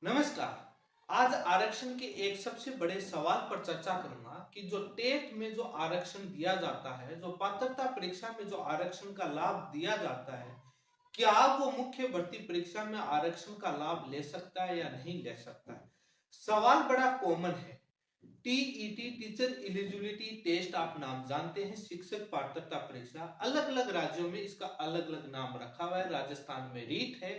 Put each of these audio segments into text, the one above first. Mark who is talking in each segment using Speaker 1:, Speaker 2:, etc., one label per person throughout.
Speaker 1: नमस्कार। आज आरक्षण के एक सबसे बड़े सवाल पर चर्चा करूंगा कि जो टेट में जो आरक्षण दिया जाता है, जो पात्रता परीक्षा में जो आरक्षण का लाभ दिया जाता है, क्या वो मुख्य भर्ती परीक्षा में आरक्षण का लाभ ले सकता है या नहीं ले सकता है। सवाल बड़ा कॉमन है। टीईटी, टीचर एलिजिबिलिटी टेस्ट, आप नाम जानते हैं, शिक्षक पात्रता परीक्षा। अलग अलग राज्यों में इसका अलग अलग नाम रखा हुआ है। राजस्थान में रीट है,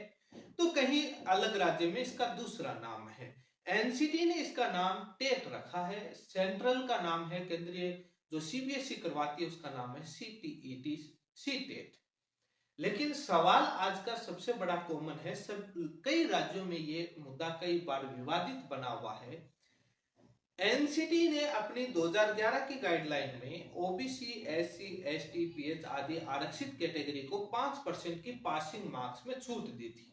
Speaker 1: तो कहीं अलग राज्य में इसका दूसरा नाम है। एनसीटी ने इसका नाम टेट रखा है। सेंट्रल का नाम है, केंद्रीय जो सीबीएसई करवाती है उसका नाम है सीटीईटी, सी टेट। लेकिन सवाल आज का सबसे बड़ा कॉमन है, सब कई राज्यों में ये मुद्दा कई बार विवादित बना हुआ है। एनसीटी ने अपनी 2011 की गाइडलाइन में ओबीसी, एससी, एसटी, पीएच आदि आरक्षित कैटेगरी को 5% की पासिंग मार्क्स में छूट दी थी।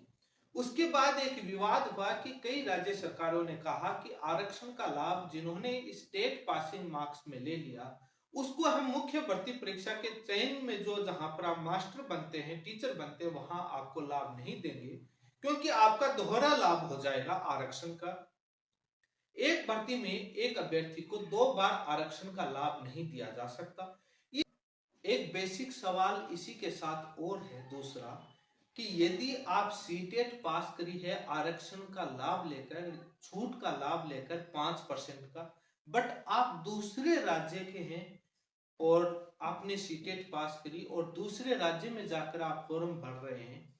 Speaker 1: उसके बाद एक विवाद हुआ कि कई राज्य सरकारों ने कहा कि आरक्षण का लाभ जिन्होंने स्टेट पासिंग मार्क्स में ले लिया, उसको हम मुख्य भर्ती परीक्षा के चयन में जो जहां पर आप मास्टर बनते हैं, टीचर बनते हैं, वहां आपको लाभ नहीं देंगे, क्योंकि आपका दोहरा लाभ हो जाएगा आरक्षण का। एक भर्ती में एक अभ्यर्थी को 2 बार आरक्षण का लाभ नहीं दिया जा सकता। ये एक बेसिक सवाल इसी के साथ और है दूसरा, कि यदि आप सीटेट पास करी है आरक्षण का लाभ लेकर, छूट का लाभ लेकर 5% का, बट आप दूसरे राज्य के हैं और आपने सीटेट पास करी और दूसरे राज्य में जाकर आप फॉर्म भर रहे हैं,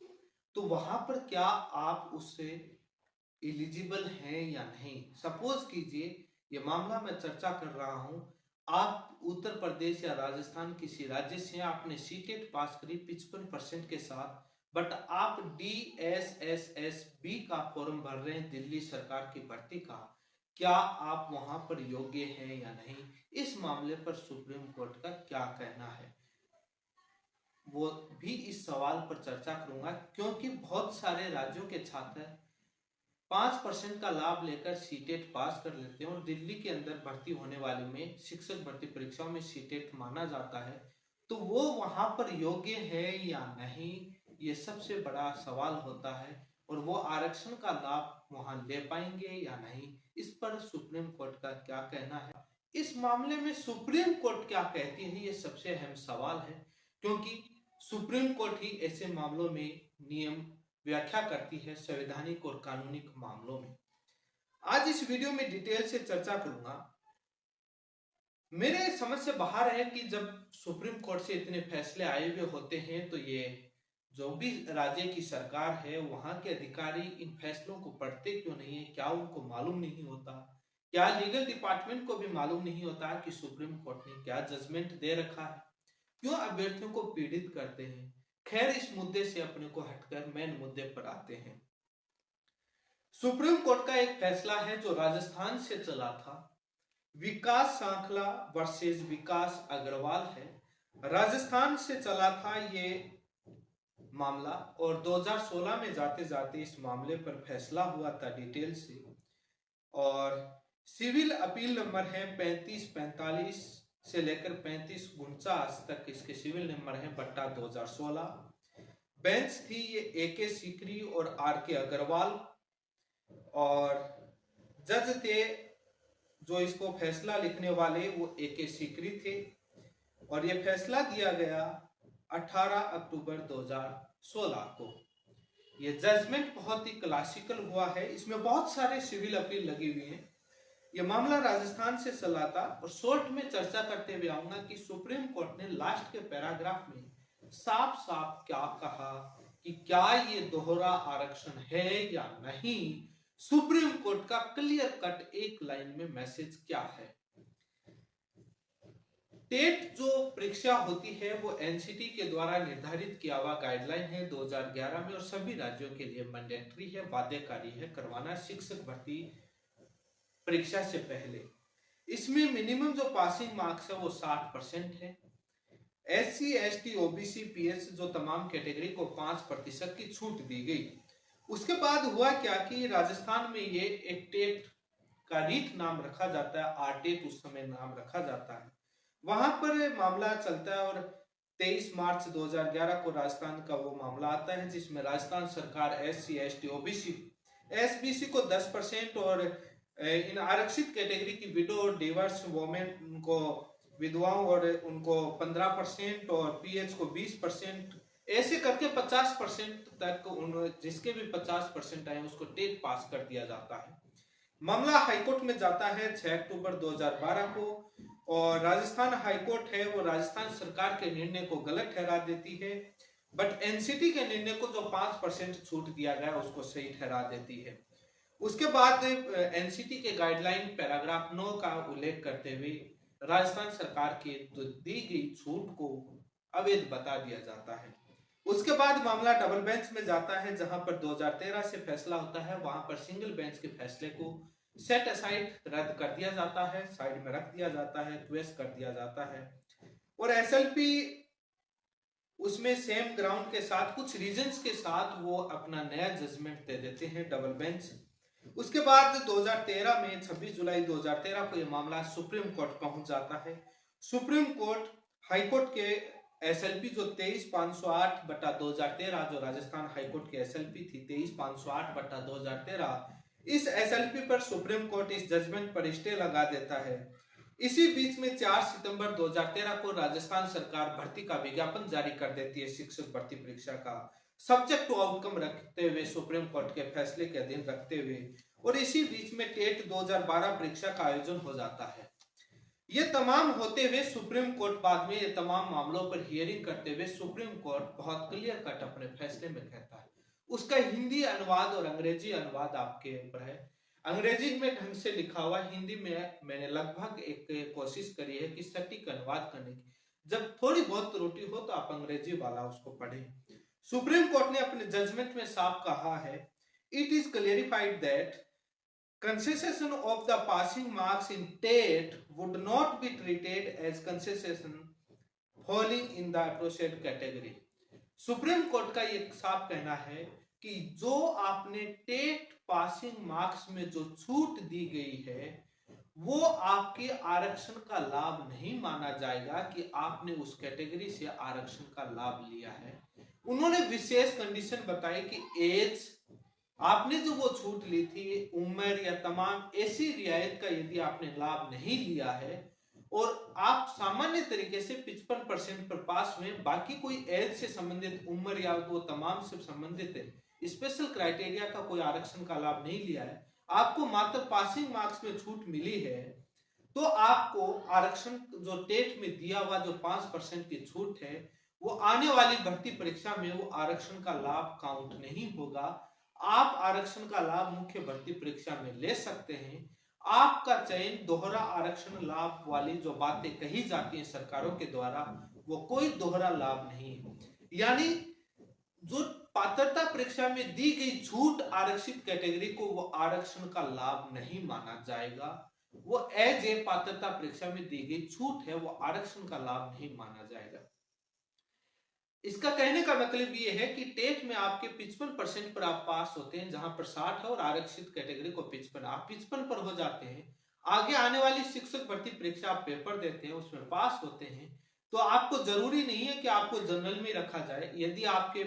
Speaker 1: तो वहां पर क्या आप उससे एलिजिबल हैं या नहीं। सपोज कीजिए, ये मामला मैं चर्चा कर रहा हूं, आप उत्तर प्रदेश या राजस्थान किसी राज्य से, आपने सीटेट पास करी 55% के साथ, बट आप DSSSB का फॉर्म भर रहे हैं दिल्ली सरकार की भर्ती का, क्या आप वहां पर योग्य हैं या नहीं। इस मामले पर सुप्रीम कोर्ट का क्या कहना है, वो भी इस सवाल पर चर्चा करूंगा, क्योंकि बहुत सारे राज्यों के छात्र 5% का लाभ लेकर सीटेट पास कर लेते हैं और दिल्ली के अंदर भर्ती होने वाले में, शिक्षक भर्ती परीक्षाओं में सीटेट माना जाता है, तो वो वहां पर योग्य है या नहीं, ये सबसे बड़ा सवाल होता है। और वो आरक्षण का लाभ वहां ले पाएंगे या नहीं, इस पर सुप्रीम कोर्ट का क्या कहना है। इस मामले में सुप्रीम कोर्ट क्या कहती है, ये सबसे अहम सवाल है, क्योंकि सुप्रीम कोर्ट ही ऐसे मामलों में नियम व्याख्या करती है, संवैधानिक और कानूनिक मामलों में। आज इस वीडियो में डिटेल से चर्चा करूंगा। मेरे समझ से बाहर है कि जब सुप्रीम कोर्ट से इतने फैसले आए हुए होते हैं, तो ये जो भी राज्य की सरकार है, वहां के अधिकारी इन फैसलों को पढ़ते क्यों नहीं है। क्या उनको मालूम नहीं होता, क्या लीगल डिपार्टमेंट को भी मालूम नहीं होता कि सुप्रीम कोर्ट ने क्या जजमेंट दे रखा है, क्यों अभ्यर्थियों को पीड़ित करते हैं। खैर, इस मुद्दे से अपने को हटकर मेन मुद्दे पर आते हैं। सुप्रीम कोर्ट का एक फैसला है जो राजस्थान से चला था, विकास सांखला वर्सेस विकास अग्रवाल है। राजस्थान से चला था ये मामला, और 2016 में जाते जाते इस मामले पर फैसला हुआ था डिटेल से, और सिविल अपील नंबर है 3545 से लेकर 3549 तक इसके सिविल नंबर है, बट्टा 2016। बेंच थी ये AK सीकरी और RK अग्रवाल, और जज थे जो इसको फैसला लिखने वाले वो AK सीकरी थे, और ये फैसला दिया गया 18 अक्टूबर 2016 को। ये जजमेंट बहुत ही क्लासिकल हुआ है, इसमें बहुत सारे सिविल अपील लगी हुई हैं। ये मामला राजस्थान से चला था, और शॉर्ट में चर्चा करते हुए आऊंगा कि सुप्रीम कोर्ट ने लास्ट के पैराग्राफ में साफ साफ क्या कहा कि क्या ये दोहरा आरक्षण है या नहीं। सुप्रीम कोर्ट का क्लियर कट एक लाइन में मैसेज क्या है। टेट जो परीक्षा होती है वो एनसीटी के द्वारा निर्धारित किया हुआ गाइडलाइन है 2011 में, और सभी राज्यों के लिए मैंडेटरी है, बाध्यकारी है करवाना शिक्षक भर्ती परीक्षा से पहले। इसमें मिनिमम जो पासिंग मार्क्स है वो 60% है। SC, ST, OBC, PH जो तमाम कैटेगरी को 5% की छूट दी गई। उसके बाद हुआ क्या कि राजस्थान में ये एक टेट का रीट नाम रखा जाता है, RTET उस समय नाम रखा जाता है, वहां पर मामला चलता है, और 23 मार्च 2011 को राजस्थान का वो मामला आता है जिसमें राजस्थान सरकार SC, ST, OBC एसबीसी को 10% और इन आरक्षित कैटेगरी की विडो और डिवर्स वोमेन को, विधवाओं और उनको 15% और पीएच को 20%, ऐसे करके 50% तक उन जिसके भी 50% आए उसको टेट पास कर दिया जाता है। मामला हाईकोर्ट में जाता है 6 अक्टूबर 2012 को, और राजस्थान हाईकोर्ट है वो राजस्थान सरकार के निर्णय को गलत ठहरा देती है, बट एनसीटी के निर्णय को जो 5% छूट दिया गया उसको सही ठहरा देती है। उसके बाद एनसीटी के गाइडलाइन पैराग्राफ 9 का उल्लेख करते हुए राजस्थान सरकार की दी गई छूट को अवैध बता दिया जाता है। उसके बाद मामला डबल बेंच में जाता है, जहां पर 2013 से फैसला होता है, वहां पर सिंगल बेंच के फैसले को सेट असाइड रद्द कर दिया जाता है, साइड में रख दिया जाता है, ट्वेस्ट कर दिया जाता है, और एसएलपी उसमें सेम ग्राउंड के साथ कुछ रीजंस के साथ वो अपना नया जजमेंट दे देते हैं डबल बेंच। उसके बाद 2013 में 26 जुलाई 2013 को यह मामला सुप्रीम कोर्ट पहुंच जाता है। सुप्रीम कोर्ट हाईकोर्ट के एसएलपी जो 23,508/2013 जो राजस्थान हाईकोर्ट की एसएलपी थी 23,508/2013, इस एसएलपी पर सुप्रीम कोर्ट इस जजमेंट पर स्टे लगा देता है। इसी बीच में 4 सितंबर 2013 को राजस्थान सरकार भर्ती का विज्ञापन जारी कर देती है, शिक्षक भर्ती परीक्षा का सब्जेक्ट टू आउटकम रखते हुए, सुप्रीम कोर्ट के फैसले के अधीन रखते हुए, और इसी बीच में टेट 2012 परीक्षा का आयोजन हो जाता है। ये तमाम होते हुए सुप्रीम कोर्ट बाद में ये तमाम मामलों पर हियरिंग करते हुए सुप्रीम कोर्ट बहुत क्लियर कट अपने फैसले में कहता है। उसका हिंदी अनुवाद और अंग्रेजी अनुवाद आपके ऊपर है। अंग्रेजी में ढंग से लिखा हुआ, हिंदी में मैंने लगभग एक कोशिश करी है कि सटीक अनुवाद करने की। जब थोड़ी बहुत त्रुटि हो तो आप अंग्रेजी वाला उसको पढ़ें। सुप्रीम कोर्ट ने अपने जजमेंट में साफ कहा है, it is clarified that concession of the passing marks in TET would not be treated as concession falling in the aforesaid category। Supreme court का ये साफ कहना है कि जो आपने टेट पासिंग मार्क्स में जो छूट दी गई है वो आपके आरक्षण का लाभ नहीं माना जाएगा कि आपने उस कैटेगरी से आरक्षण का लाभ लिया है। उन्होंने विशेष कंडीशन बताई कि एज, आपने जो वो छूट ली थी, उम्र या तमाम ऐसी रियायत का यदि आपने लाभ नहीं लिया है और आप सामान्य तरीके से 55% पर पास हुए, बाकी कोई एज से संबंधित उम्र या वो तमाम से संबंधित है स्पेशल क्राइटेरिया का कोई आरक्षण का लाभ नहीं लिया है, आपको मात्र पासिंग मार्क्स में छूट मिली है, तो आपको आरक्षण जो टेट में दिया हुआ जो 5% की छूट है वो आने वाली भर्ती परीक्षा में वो आरक्षण का लाभ काउंट नहीं होगा। आप आरक्षण का लाभ मुख्य भर्ती परीक्षा में ले सकते हैं। आपका चयन दोहरा आरक्षण लाभ वाली जो बातें कही जाती हैं सरकारों के द्वारा वो कोई दोहरा लाभ नहीं है, यानी जो पात्रता परीक्षा में दी गई छूट आरक्षित कैटेगरी को वो आरक्षण का लाभ नहीं माना जाएगा। वो एज ए पात्रता परीक्षा में दी गई छूट है, वो आरक्षण का लाभ नहीं माना जाएगा। इसका कहने का मतलब ये है कि टेट में आपके 55% पर आप पास होते हैं, जहां पर 60 है और आरक्षित कैटेगरी को 55, आप 55 पर हो जाते हैं, आगे आने वाली शिक्षक भर्ती परीक्षा आप पेपर देते हैं उसमें पास होते हैं, तो आपको जरूरी नहीं है कि आपको जनरल में रखा जाए। यदि आपके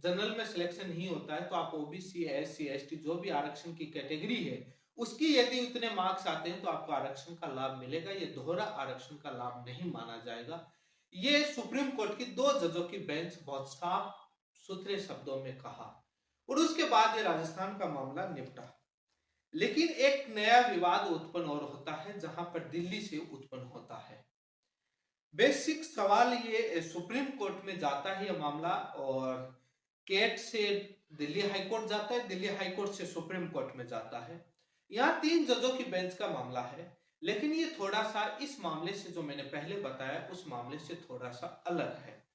Speaker 1: जनरल में सिलेक्शन नहीं होता है तो आप ओबीसी, एससी, एसटी जो भी आरक्षण की कैटेगरी है उसकी यदि उतने मार्क्स आते हैं तो आपको आरक्षण का लाभ मिलेगा। ये दोहरा आरक्षण का लाभ नहीं माना जाएगा। ये सुप्रीम कोर्ट की 2 जजों की बेंच बहुत साफ सुथरे शब्दों में कहा, और उसके बाद ये राजस्थान का मामला निपटा। लेकिन एक नया विवाद उत्पन्न और होता है जहां पर दिल्ली से उत्पन्न होता है। बेसिक सवाल ये सुप्रीम कोर्ट में जाता है ये मामला, और केट से दिल्ली हाईकोर्ट जाता है, दिल्ली हाईकोर्ट से सुप्रीम कोर्ट में जाता है। यहाँ 3 जजों की बेंच का मामला है, लेकिन ये थोड़ा सा इस मामले से जो मैंने पहले बताया उस मामले से थोड़ा सा अलग है।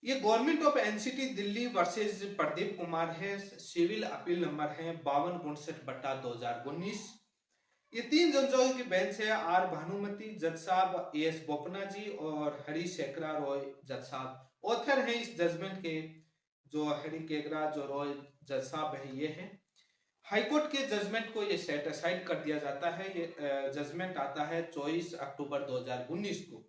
Speaker 1: ये government of NCT Delhi versus Pradeep Kumar है, सिविल अपील नंबर है 5259/2019। ये 3 जजों की बेंच है, आर भानुमति जज साहब, एस बोपन्ना जी और हरी शेखरा रॉय जज साहब। ऑथर है इस जजमेंट के जो हरी केगरा जो रॉय जज साहब है ये है। हाईकोर्ट के जजमेंट को ये सेट असाइड कर दिया जाता है। ये जजमेंट आता है 24 अक्टूबर 2019 को।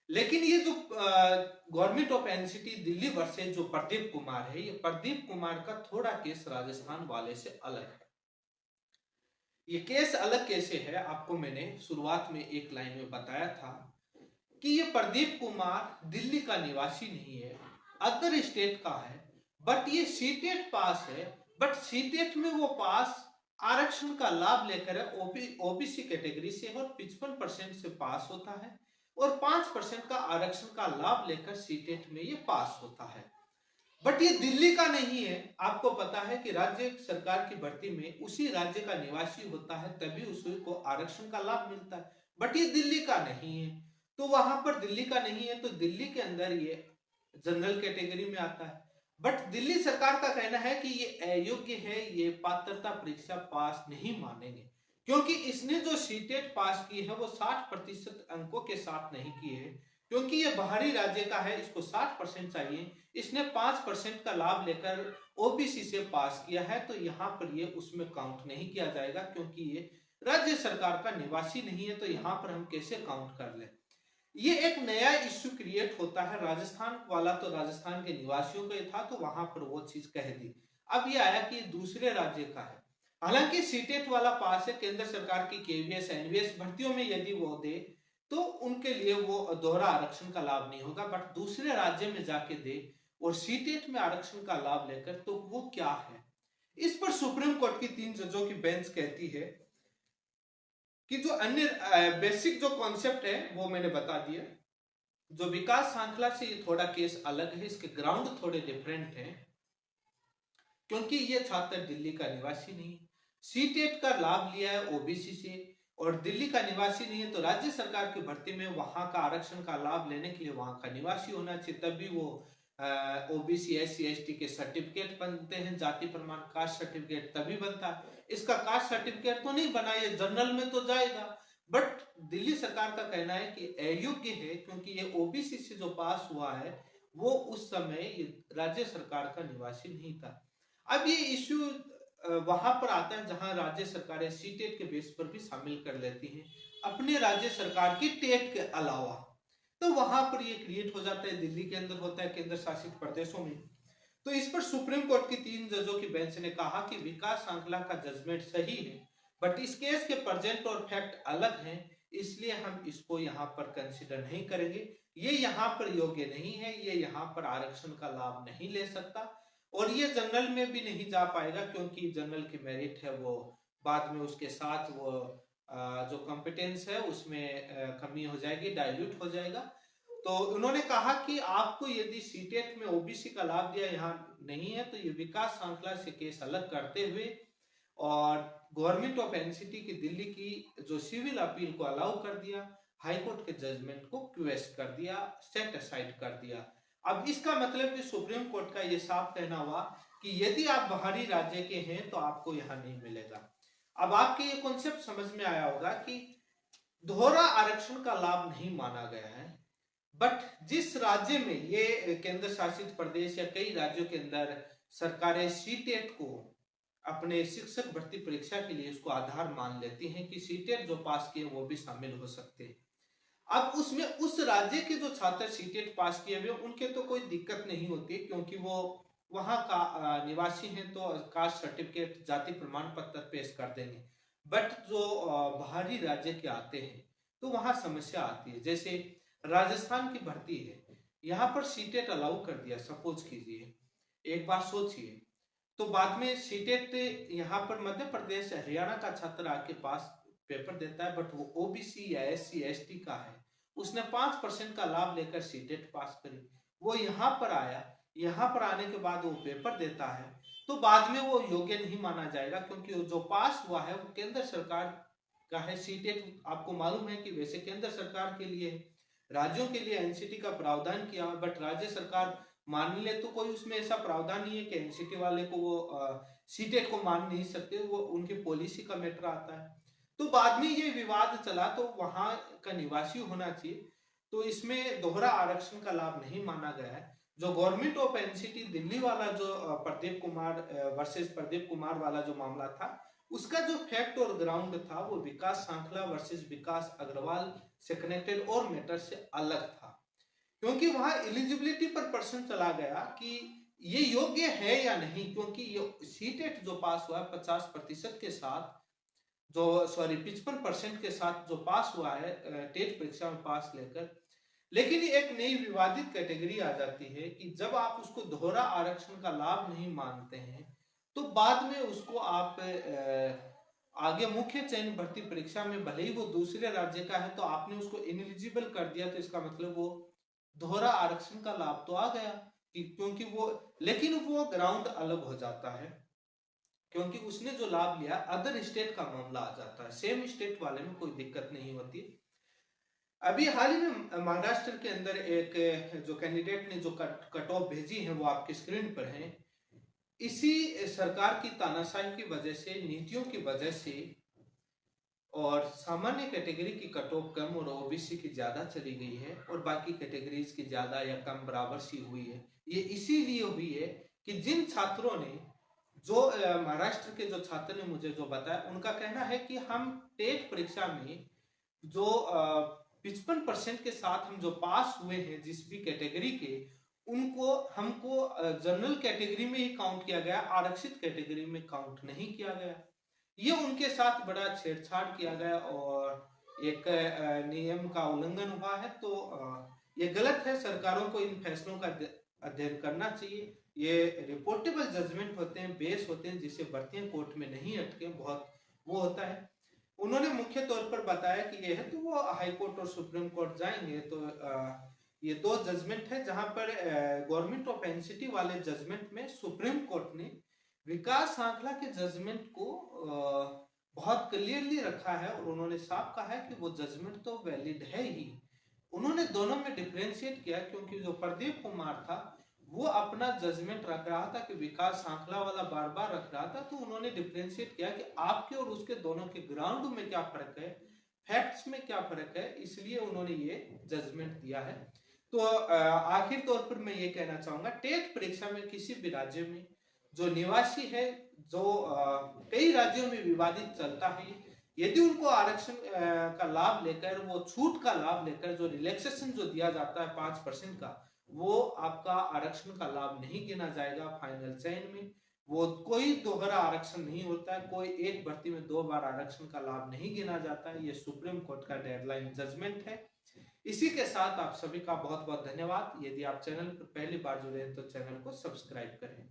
Speaker 1: लेकिन ये जो government of NCT Delhi versus जो प्रदीप कुमार है, ये प्रदीप कुमार का थोड़ा केस राजस्थान वाले से अलग है। ये केस अलग कैसे है, आपको मैंने शुरुआत में एक लाइन में बताया था कि ये प्रदीप कुमार दिल्ली का निवासी नहीं है, अदर स्टेट का है, बट ये सीटेट पास है। बट सीटेट में वो पास आरक्षण का लाभ लेकर है, ओबीसी कैटेगरी से, और 55% से पास होता है, और 5% का आरक्षण का लाभ लेकर सीटेट में ये पास होता है। बट ये दिल्ली का नहीं है। आपको पता है कि राज्य सरकार की भर्ती में उसी राज्य का निवासी होता है, तभी उसी को आरक्षण का लाभ मिलता है। बट ये दिल्ली का नहीं है, तो वहां पर दिल्ली का नहीं है, तो दिल्ली के अंदर ये जनरल कैटेगरी में आता है। बट दिल्ली सरकार का कहना है कि ये अयोग्य है, ये पात्रता परीक्षा पास नहीं मानेंगे, क्योंकि इसने जो सीटेट पास की है वो 60% अंकों के साथ नहीं की है, क्योंकि ये बाहरी राज्य का है, इसको 60% चाहिए। इसने 5% का लाभ लेकर ओबीसी से पास किया है, तो यहाँ पर ये उसमें काउंट नहीं किया जाएगा, क्योंकि ये राज्य सरकार का निवासी नहीं है, तो यहाँ पर हम कैसे काउंट कर लें। ये एक नया इश्यू क्रिएट होता है। राजस्थान वाला तो राजस्थान के निवासियों का ही था, तो वहां पर वो चीज कह दी। अब ये आया कि दूसरे राज्य का है, हालांकि सीटेट वाला पास है, केंद्र सरकार की केवीएस एनवीएस भर्तियों में यदि वो दे तो उनके लिए वो दोहरा आरक्षण का लाभ नहीं होगा। बट दूसरे राज्य में जाके दे और सीटेट में आरक्षण का लाभ लेकर, तो वो क्या है। इस पर सुप्रीम कोर्ट की 3 जजों की बेंच कहती है कि जो अन्य बेसिक जो कॉन्सेप्ट है वो मैंने बता दिया। जो विकास श्रृंखला से ये थोड़ा केस अलग है, इसके ग्राउंड थोड़े डिफरेंट हैं, क्योंकि ये छात्र दिल्ली का निवासी नहीं है, सीटेट का लाभ लिया है ओबीसी से, और दिल्ली का निवासी नहीं है, तो राज्य सरकार की भर्ती में वहां का आरक्षण का लाभ लेने के लिए वहां का निवासी होना चाहिए, तभी वो ओबीसी एससी एसटी के सर्टिफिकेट बनते हैं। जाति प्रमाण कास्ट सर्टिफिकेट तभी बनता है। इसका कास्ट सर्टिफिकेट तो नहीं बना, ये जनरल में तो जाएगा। बट दिल्ली सरकार का कहना है कि अयोग्य है, क्योंकि ये ओबीसी से जो पास हुआ है वो उस समय ये राज्य सरकार का निवासी नहीं था। अब ये इश्यू वहां पर आता है जहां राज्य सरकारें सीटेट के बेस पर भी शामिल कर लेती हैं अपने राज्य सरकार की टेट के अलावा, तो वहां पर ये क्रिएट हो जाता है। दिल्ली के अंदर होता है, केंद्र शासित प्रदेशों में। तो इस पर सुप्रीम कोर्ट की 3 जजों की बेंच ने कहा कि विकास श्रृंखला का जजमेंट सही है, बट इस केस के प्रेजेंट और फैक्ट अलग हैं, इसलिए हम इसको यहाँ पर कंसिडर नहीं करेंगे। ये यहाँ पर योग्य नहीं है, ये यहाँ पर आरक्षण का लाभ नहीं ले सकता, और ये जनरल में भी नहीं जा पाएगा, क्योंकि जनरल की मेरिट है वो बाद में उसके साथ वो जो कॉम्पिटेंस है उसमें कमी हो जाएगी, डाइल्यूट हो जाएगा। तो उन्होंने कहा कि आपको यदि सीटेट में ओबीसी का लाभ दिया यहाँ नहीं है, तो ये विकास श्रृंखला से केस अलग करते हुए और गवर्नमेंट ऑफ एनसीटी की दिल्ली की जो सिविल अपील को अलाउ कर दिया, हाईकोर्ट के जजमेंट को क्वेश्चन कर दिया, सेट असाइड कर दिया। अब इसका मतलब कि सुप्रीम कोर्ट का ये साफ कहना हुआ कि यदि आप बाहरी राज्य के हैं तो आपको यहाँ नहीं मिलेगा। अब आपके ये कॉन्सेप्ट समझ में आया होगा कि दोहरा आरक्षण का लाभ नहीं माना गया है, बट जिस राज्य में ये केंद्र शासित प्रदेश या कई राज्यों के अंदर सरकारें सीटेट को अपने शिक्षक भर्ती परीक्षा के लिए उसको आधार मान लेती हैं कि सीटेट जो पास किए वो भी शामिल हो सकते हैं। अब उसमें उस राज्य के जो छात्र सीटेट पास किए हुए उनके तो कोई दिक्कत नहीं होती, क्योंकि वो वहां का निवासी हैं, तो कास्ट सर्टिफिकेट जाति प्रमाण पत्र पेश कर देंगे। बट जो बाहरी राज्य के आते हैं तो वहां समस्या आती है। जैसे राजस्थान की भर्ती है, यहाँ पर सीटेट अलाउ कर दिया, सपोज कीजिए, एक बार सोचिए, तो बाद में सीटेट यहाँ पर मध्य प्रदेश हरियाणा का छात्र आके पास पेपर देता है, बट वो ओबीसी या एससी एसटी का है, उसने 5% का लाभ लेकर सीटेट पास करी, वो यहाँ पर आया, यहाँ पर आने के बाद वो पेपर देता है, तो बाद में वो योग्य नहीं माना जाएगा, क्योंकि जो पास हुआ है वो केंद्र सरकार का है। सीटेट आपको मालूम है कि वैसे केंद्र सरकार के लिए, राज्यों के लिए एनसीटी का प्रावधान किया, बट राज्य सरकार मान ले तो कोई उसमें ऐसा प्रावधान नहीं है कि एनसीटी वाले को वो सीटेट को मान नहीं सकते, वो उनकी पॉलिसी का मैटर आता है। तो बाद में ये विवाद चला, तो वहां का निवासी होना चाहिए, तो इसमें दोहरा आरक्षण का लाभ नहीं माना गया है। जो गवर्नमेंट ऑफ एनसीटी दिल्ली वाला जो प्रदीप कुमार वर्सेस प्रदीप कुमार वाला जो मामला था, उसका जो फैक्ट और ग्राउंड था वो विकास श्रृंखला वर्सेस विकास अग्रवाल से कनेक्टेड और मैटर से अलग था। क्योंकि वहां एलिजिबिलिटी पर प्रश्न चला गया कि ये योग्य है या नहीं, क्योंकि ये सीटेट जो पास हुआ है 50% के साथ, जो 55% के साथ जो पास हुआ है टेट परीक्षा में पास लेकर, लेकिन एक नई विवादित कैटेगरी आ जाती है कि जब आप उसको दोहरा आरक्षण का लाभ नहीं मानते हैं तो बाद में उसको आप आगे मुख्य चयन भर्ती परीक्षा में भले ही वो दूसरे राज्य का है तो आपने उसको इनएलिजिबल कर दिया, तो इसका मतलब वो दोहरा आरक्षण का लाभ तो आ गया कि क्योंकि वो, लेकिन वो ग्राउंड अलग हो जाता है क्योंकि उसने जो लाभ लिया अदर स्टेट का मामला आ जाता है, सेम स्टेट वाले में कोई दिक्कत नहीं होती। अभी हाल ही में महाराष्ट्र के अंदर एक जो कैंडिडेट ने जो कट ऑफ भेजी है वो आपके स्क्रीन पर है। इसी सरकार की तानाशाही की वजह से, नीतियों की वजह से, और सामान्य कैटेगरी की कट ऑफ कम और ओबीसी की ज्यादा चली गई है और बाकी कैटेगरीज की ज्यादा या कम बराबर सी हुई है। ये इसीलिए हुई है कि जिन छात्रों ने, जो महाराष्ट्र के जो छात्र ने मुझे जो बताया, उनका कहना है कि हम टेट परीक्षा में जो 55% के साथ हम जो पास हुए हैं जिस भी कैटेगरी के, उनको हमको जनरल कैटेगरी में ही काउंट किया गया, आरक्षित कैटेगरी में काउंट नहीं किया गया। ये उनके साथ बड़ा छेड़छाड़ किया गया और एक नियम का उल्लंघन हुआ है। तो ये गलत है, सरकारों को इन फैसलों का अध्ययन करना चाहिए। ये रिपोर्टेबल जजमेंट होते हैं, बेस होते हैं, जिसे भर्तियां कोर्ट में नहीं अटके, बहुत वो होता है। उन्होंने मुख्य तौर पर बताया कि ये है, तो वो हाई कोर्ट और सुप्रीम कोर्ट जाएंगे। तो ये दो जजमेंट है जहां पर गवर्नमेंट ऑफ एनसीटी वाले जजमेंट में सुप्रीम कोर्ट ने विकास आंकड़ा के जजमेंट को बहुत क्लियरली रखा है और उन्होंने साफ कहा है कि वो जजमेंट तो वैलिड है ही। उन्होंने दोनों में डिफरेंशिएट किया क्योंकि जो प्रदीप कुमार था वो अपना जजमेंट रख रहा था कि विकास आंकड़ा वाला बार बार रख रहा था, तो उन्होंने डिफरेंशिएट किया कि आपके और उसके दोनों के ग्राउंड में क्या फर्क है, फैक्ट्स में क्या फर्क है, इसलिए उन्होंने ये जजमेंट दिया है। तो आखिर तौर पर मैं ये कहना चाहूंगा, टेट परीक्षा में किसी भी राज्य में जो निवासी है, जो कई राज्यों में विवादित चलता है, यदि उनको आरक्षण का लाभ लेकर, वो छूट का लाभ लेकर, जो रिलैक्सेशन जो दिया जाता है 5% का, वो आपका आरक्षण का लाभ नहीं गिना जाएगा फाइनल चयन में। वो कोई दोहरा आरक्षण नहीं होता है, कोई एक भर्ती में 2 बार आरक्षण का लाभ नहीं गिना जाता है। ये सुप्रीम कोर्ट का डेडलाइन जजमेंट है। इसी के साथ आप सभी का बहुत बहुत धन्यवाद। यदि आप चैनल पर पहली बार जुड़े हैं तो चैनल को सब्सक्राइब करें।